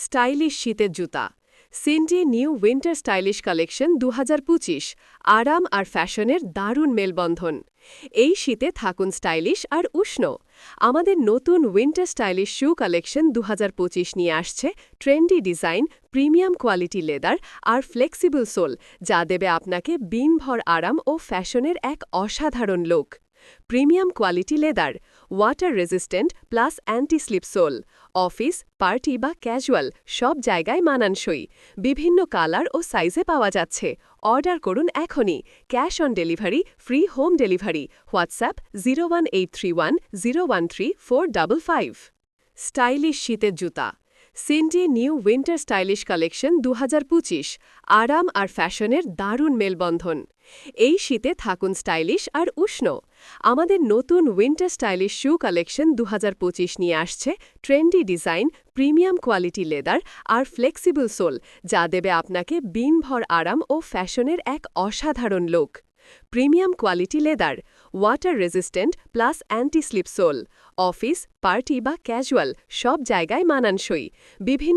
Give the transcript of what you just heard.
Stylish শীতের জুতা সিন্ডি new winter stylish collection ২০২৫ আরাম আর ফ্যাশনের দারুণ মেলবন্ধন। এই শীতে থাকুন স্টাইলিশ আর উষ্ণ। আমাদের নতুন উইন্টার স্টাইলিশ শু কালেকশন ২০২৫ নিয়ে আসছে trendy design, premium quality leather আর ফ্লেক্সিবল সোল, যা দেবে আপনাকে দিনভর আরাম ও ফ্যাশনের এক অসাধারণ look. Premium quality leather, water resistant plus anti slip sole, office, party বা ক্যাজুয়াল সব জায়গায় মানানসই। বিভিন্ন কালার ও সাইজে পাওয়া যাচ্ছে। অর্ডার করুন এখনই। Cash on delivery, free home delivery. WhatsApp 01831013455। Stylish শীতের জুতা সিন্ডি নিউ উইন্টার স্টাইলিশ কালেকশন ২০২৫ আরাম আর ফ্যাশনের দারুণ মেলবন্ধন। এই শীতে থাকুন স্টাইলিশ আর উষ্ণ। আমাদের নতুন উইন্টার স্টাইলিশ শু কালেকশন ২০২৫ নিয়ে আসছে trendy design, premium quality leather আর ফ্লেক্সিবল সোল, যা দেবে আপনাকে দিনভর আরাম ও ফ্যাশনের এক অসাধারণ look. Premium quality leather, water resistant plus anti slip sole, office, party বা ক্যাজুয়াল সব জায়গায় মানানসই। বিভিন্ন